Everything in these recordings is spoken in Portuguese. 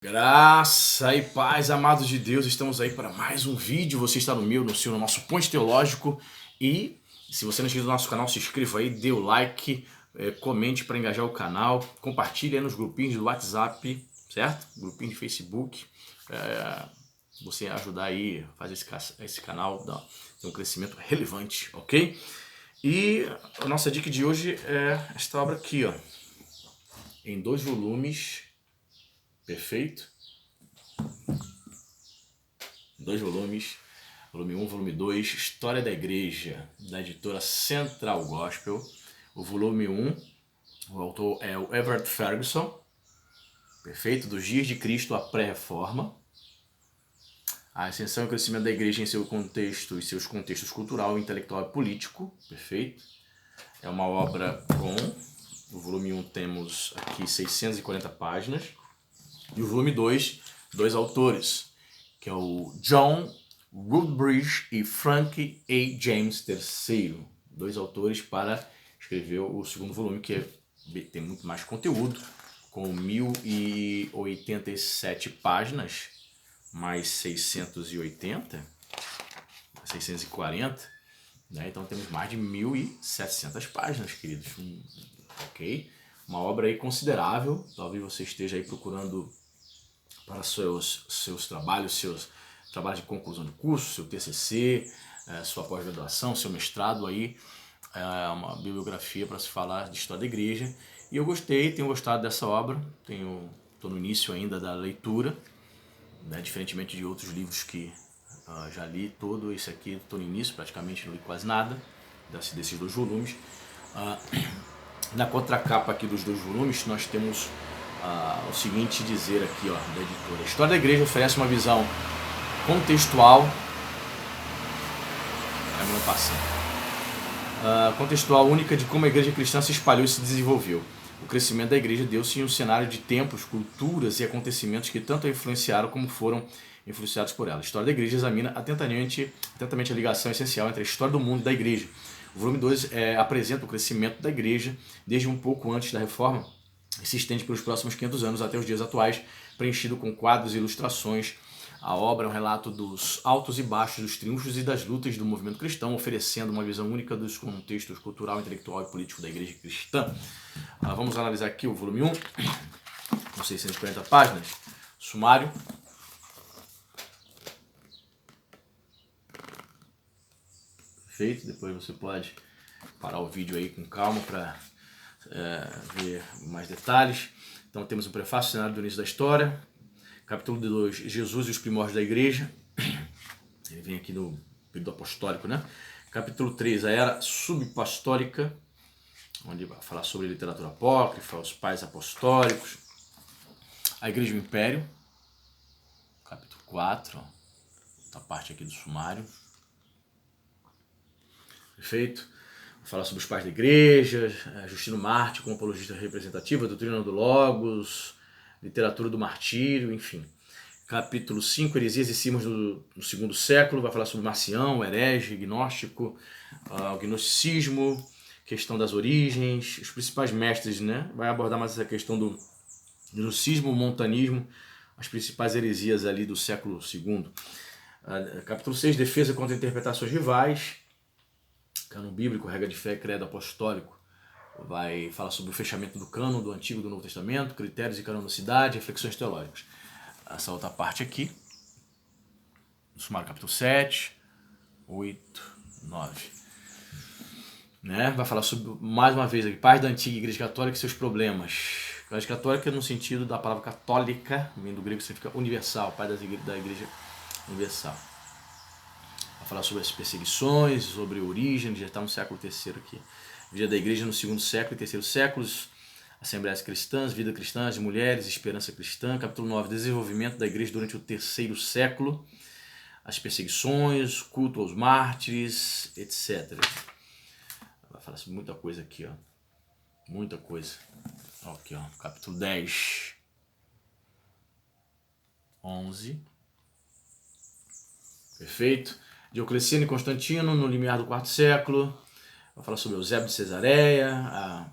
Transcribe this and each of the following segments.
Graça e paz, amados de Deus, estamos aí para mais um vídeo. Você está no meu, no seu, no nosso Ponte Teológico. E se você não é inscrito no nosso canal, se inscreva aí, dê o like, comente para engajar o canal, compartilhe aí nos grupinhos do WhatsApp, certo? Grupinho de Facebook. Você ajudar aí a fazer esse canal ter um crescimento relevante, ok? E a nossa dica de hoje é esta obra aqui, ó, em 2 volumes. Perfeito? 2 volumes, volume 1, volume 2, História da Igreja, da editora Central Gospel. O volume 1, o autor é o Everett Ferguson, perfeito, dos dias de Cristo à pré-reforma. A ascensão e o crescimento da igreja em seu contexto e seus contextos cultural, intelectual e político, perfeito. É uma obra com, no volume 1 temos aqui 640 páginas, e o volume 2, 2 autores, que é o John Woodbridge e Frank A. James III, 2 autores para escrever o segundo volume, que tem muito mais conteúdo, com 1087 páginas, mais 640, né? Então temos mais de 1700 páginas, queridos, ok? Uma obra aí considerável. Talvez você esteja aí procurando para seus trabalhos, de conclusão de curso, seu TCC, sua pós-graduação, seu mestrado aí, uma bibliografia para se falar de história da igreja. E eu tenho gostado dessa obra, estou no início ainda da leitura, né, diferentemente de outros livros que já li todo. Esse aqui estou no início, praticamente não li quase nada desses 2 volumes. Na contracapa aqui dos 2 volumes nós temos o seguinte dizer aqui, ó, da editora: a história da igreja oferece uma visão contextual, contextual única de como a igreja cristã se espalhou e se desenvolveu. O crescimento da igreja deu-se em um cenário de tempos, culturas e acontecimentos que tanto a influenciaram como foram influenciados por ela. A história da igreja examina atentamente a ligação essencial entre a história do mundo e da igreja. O volume 2 apresenta o crescimento da igreja desde um pouco antes da reforma e se estende pelos próximos 500 anos até os dias atuais, preenchido com quadros e ilustrações. A obra é um relato dos altos e baixos, dos triunfos e das lutas do movimento cristão, oferecendo uma visão única dos contextos cultural, intelectual e político da igreja cristã. Vamos analisar aqui o volume 1, com 640 páginas, sumário. Perfeito, depois você pode parar o vídeo aí com calma para ver mais detalhes. Então temos um prefácio, cenário do início da história. Capítulo 2, Jesus e os primórdios da igreja. Ele vem aqui no período apostólico, né? Capítulo 3, a era subpastoríca, onde vai falar sobre literatura apócrifa, os pais apostólicos, a igreja e o império. Capítulo 4, essa parte aqui do sumário. Perfeito? Vou falar sobre os pais da igreja, Justino Marte como apologista representativo, a doutrina do Logos, literatura do martírio, enfim. Capítulo 5, heresias e cismas no 2º século, vai falar sobre Marcião, herege, gnóstico, o gnosticismo, questão das origens, os principais mestres, né? Vai abordar mais essa questão do gnosticismo, montanismo, as principais heresias ali do século II. Capítulo 6, defesa contra interpretações rivais, cânon bíblico, regra de fé, credo apostólico. Vai falar sobre o fechamento do cânon do Antigo e do Novo Testamento, critérios e canonicidade, reflexões teológicas. Essa outra parte aqui, no sumário, capítulo 7, 8, 9. Né? Vai falar sobre, mais uma vez, aqui, pais da antiga igreja católica e seus problemas. A igreja católica no sentido da palavra católica, vem do grego, significa universal, pai da igreja universal. Vai falar sobre as perseguições, sobre a origem, já está no século III aqui. Vida da igreja no 2º século e 3º séculos, assembleias cristãs, vida cristã, as mulheres, esperança cristã. Capítulo 9, desenvolvimento da igreja durante o 3º século, as perseguições, culto aos mártires, etc. Vai falar sobre muita coisa aqui, ó. Muita coisa. Aqui, ó. Capítulo 10, 11. Perfeito. Diocleciano e Constantino no limiar do 4º século. Vai falar sobre Eusébio de Cesareia, a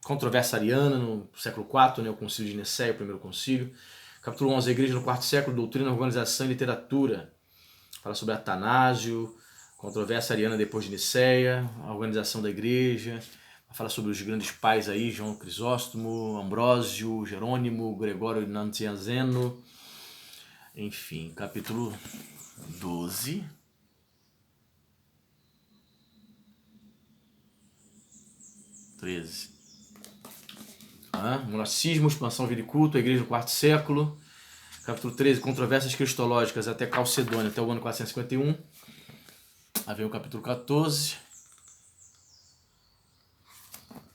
controvérsia ariana no século IV, né, o concílio de Nicéia, o primeiro concílio. Capítulo 11, a Igreja no quarto século, doutrina, organização e literatura. Fala sobre Atanásio, controvérsia ariana depois de Nicéia, a organização da Igreja. Fala sobre os grandes pais aí, João Crisóstomo, Ambrósio, Jerônimo, Gregório Nazianzeno. Enfim, capítulo 12. Monacismo, expansão, vida e culto, a Igreja no quarto século. Capítulo 13, controvérsias cristológicas até Calcedônia, até o ano 451. Aí vem o capítulo 14.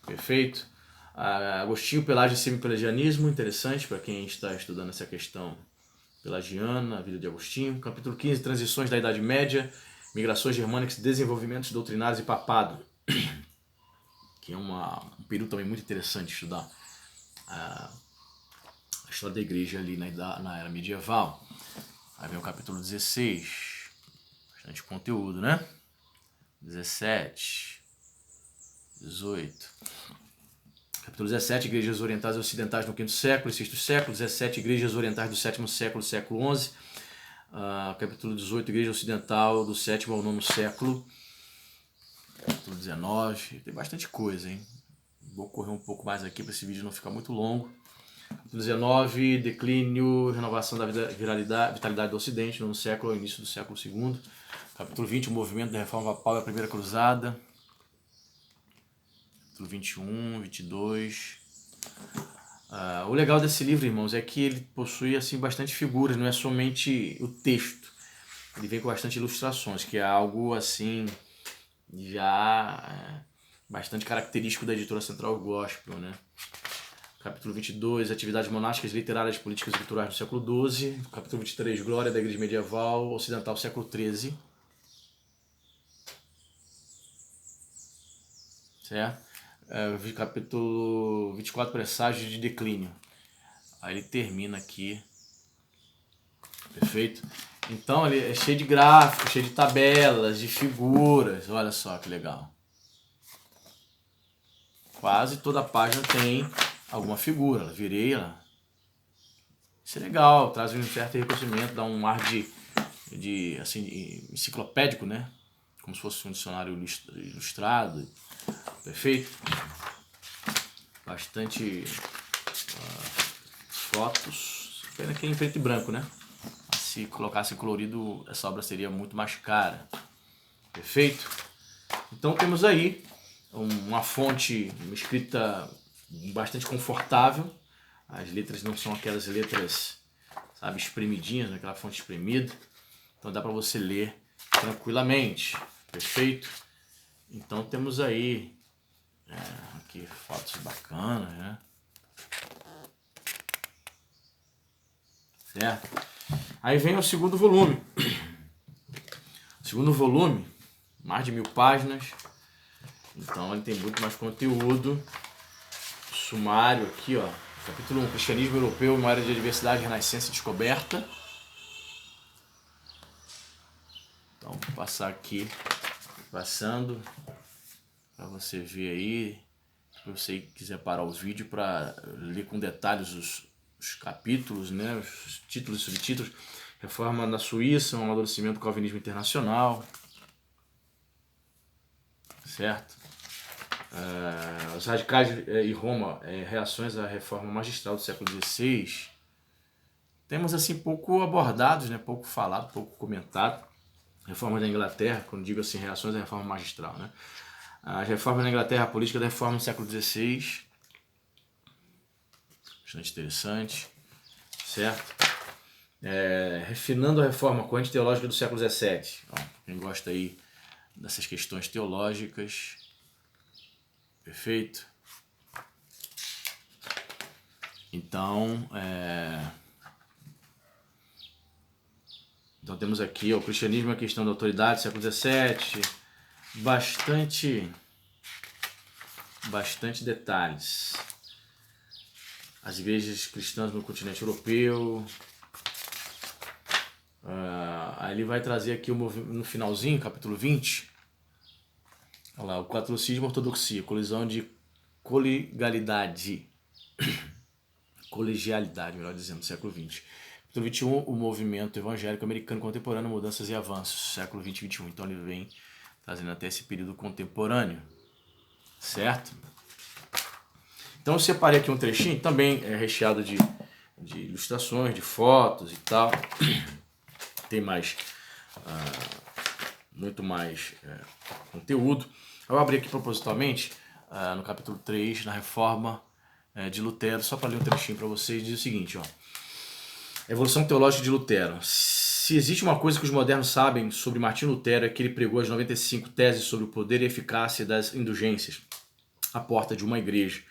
Perfeito. Agostinho, Pelágio e semi-pelagianismo, interessante para quem está estudando essa questão pelagiana, a vida de Agostinho. Capítulo 15, transições da Idade Média, migrações germânicas, desenvolvimentos doutrinários e papado, que é um período também muito interessante de estudar a história da igreja ali na era medieval. Aí vem o capítulo 16, bastante conteúdo, né? 17, 18. Capítulo 17, igrejas orientais e ocidentais no 5º século e 6º século. 17, igrejas orientais do 7º século, século XI. Capítulo 18, igreja ocidental do 7º ao 9º século. Capítulo 19, tem bastante coisa, hein? Vou correr um pouco mais aqui para esse vídeo não ficar muito longo. Capítulo 19, declínio, renovação da vitalidade do Ocidente no século, ao início do século II. Capítulo 20, o movimento da Reforma Papal e a Primeira Cruzada. Capítulo 21, 22. O legal desse livro, irmãos, é que ele possui assim, bastante figuras, não é somente o texto. Ele vem com bastante ilustrações, que é algo assim já bastante característico da editora Central Gospel, né? Capítulo 22, atividades monásticas, literárias, políticas e culturais do século XII. Capítulo 23, glória da Igreja Medieval Ocidental, século XIII. Certo? Capítulo 24, presságios de declínio. Aí ele termina aqui. Perfeito? Então ele é cheio de gráficos, cheio de tabelas, de figuras. Olha só que legal. Quase toda a página tem alguma figura. Virei ela. Isso é legal, traz um certo reconhecimento, dá um ar de enciclopédico, né? Como se fosse um dicionário ilustrado. Perfeito? Bastante fotos. Pena que é em preto e branco, né? Se colocasse colorido, essa obra seria muito mais cara. Perfeito? Então temos aí uma fonte, uma escrita bastante confortável. As letras não são aquelas letras, sabe, espremidinhas, aquela fonte espremida. Então dá para você ler tranquilamente. Perfeito? Então temos aí aqui fotos bacanas, né? Certo? Aí vem o segundo volume. O segundo volume, mais de 1000 páginas. Então ele tem muito mais conteúdo. Sumário aqui, ó. Capítulo 1, Cristianismo Europeu, uma era de diversidade, renascença e descoberta. Então vou passar aqui, passando, para você ver aí. Se você quiser parar o vídeo para ler com detalhes os capítulos, né, os títulos e subtítulos. Reforma na Suíça, um amadurecimento do calvinismo internacional. Certo? Os radicais e Roma, reações à reforma magistral do século XVI. Temos assim pouco abordados, né, pouco falado, pouco comentado. Reforma da Inglaterra, quando digo assim, reações à reforma magistral, né? As reformas na Inglaterra, a política da reforma no século XVI. Bastante interessante. Certo? Refinando a reforma, corrente teológica do século XVII. Então, quem gosta aí dessas questões teológicas. Perfeito? Então, então temos aqui o cristianismo e a questão da autoridade, século XVII. Bastante detalhes. As igrejas cristãs no continente europeu. Aí ele vai trazer aqui no finalzinho, capítulo 20. Olha lá, o catolicismo e ortodoxia, colisão de coligalidade. colegialidade, melhor dizendo, século XX. Capítulo 21, o movimento evangélico americano contemporâneo, mudanças e avanços, século XX e XXI. Então ele vem trazendo até esse período contemporâneo, certo? Então eu separei aqui um trechinho, também é recheado de ilustrações, de fotos e tal. Tem mais, muito mais conteúdo. Eu abri aqui propositalmente, no capítulo 3, na Reforma de Lutero, só para ler um trechinho para vocês, diz o seguinte, ó. Evolução teológica de Lutero. Se existe uma coisa que os modernos sabem sobre Martinho Lutero é que ele pregou as 95 teses sobre o poder e eficácia das indulgências à porta de uma igreja.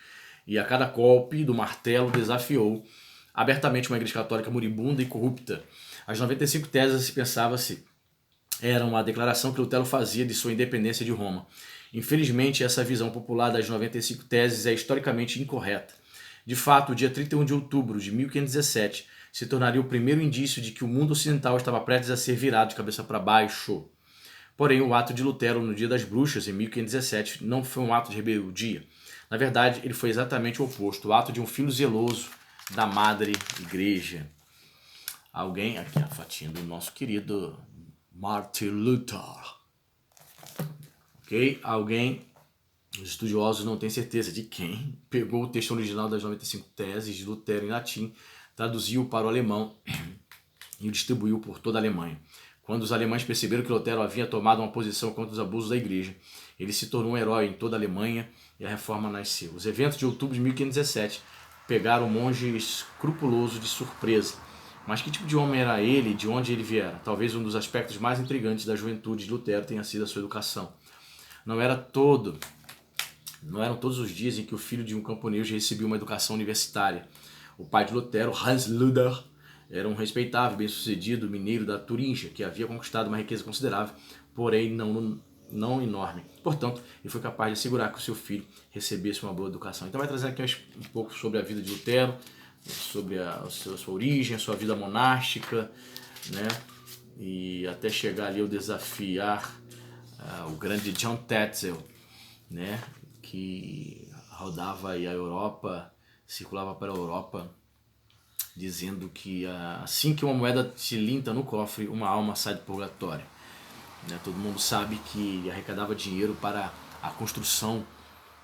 E a cada golpe do martelo desafiou abertamente uma igreja católica moribunda e corrupta. As 95 teses, se pensava-se, eram uma declaração que Lutero fazia de sua independência de Roma. Infelizmente, essa visão popular das 95 teses é historicamente incorreta. De fato, o dia 31 de outubro de 1517 se tornaria o primeiro indício de que o mundo ocidental estava prestes a ser virado de cabeça para baixo. Porém, o ato de Lutero no Dia das Bruxas, em 1517, não foi um ato de rebeldia. Na verdade, ele foi exatamente o oposto, o ato de um filho zeloso da Madre Igreja. Alguém, aqui a fotinha do nosso querido Martin Luther. Ok? Alguém, os estudiosos não têm certeza de quem, pegou o texto original das 95 teses de Lutero em latim, traduziu para o alemão e o distribuiu por toda a Alemanha. Quando os alemães perceberam que Lutero havia tomado uma posição contra os abusos da igreja, ele se tornou um herói em toda a Alemanha e a reforma nasceu. Os eventos de outubro de 1517 pegaram o monge escrupuloso de surpresa. Mas que tipo de homem era ele e de onde ele viera? Talvez um dos aspectos mais intrigantes da juventude de Lutero tenha sido a sua educação. Não eram todos os dias em que o filho de um camponês recebia uma educação universitária. O pai de Lutero, Hans Luther, era um respeitável, bem-sucedido mineiro da Turingia, que havia conquistado uma riqueza considerável, porém não enorme. Portanto, ele foi capaz de assegurar que o seu filho recebesse uma boa educação. Então vai trazer aqui um pouco sobre a vida de Lutero, sobre a sua origem, a sua vida monástica, né? E até chegar ali ao desafiar o grande John Tetzel, né? Que rodava aí a Europa, circulava para a Europa, dizendo que assim que uma moeda tilinta no cofre, uma alma sai do purgatório. Né? Todo mundo sabe que arrecadava dinheiro para a construção,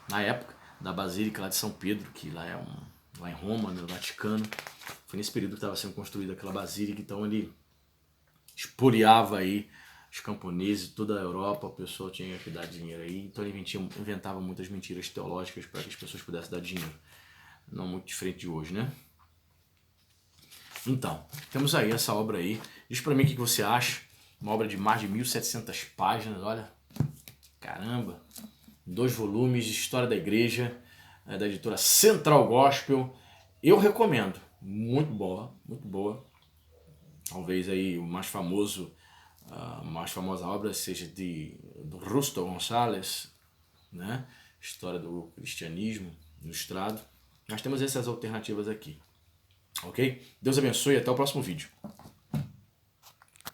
na época, da Basílica lá de São Pedro, que lá em Roma, no Vaticano. Foi nesse período que estava sendo construída aquela basílica, então ele espoliava aí os camponeses, toda a Europa, o pessoal tinha que dar dinheiro aí, então ele inventava muitas mentiras teológicas para que as pessoas pudessem dar dinheiro. Não muito diferente de hoje, né? Então, temos aí essa obra aí. Diz pra mim o que você acha. Uma obra de mais de 1700 páginas, olha. Caramba. 2 volumes de História da Igreja, da editora Central Gospel. Eu recomendo. Muito boa, muito boa. Talvez aí o mais famoso, a mais famosa obra seja do Rusto Gonçalves, né? História do Cristianismo Ilustrado. Nós temos essas alternativas aqui. Ok? Deus abençoe e até o próximo vídeo.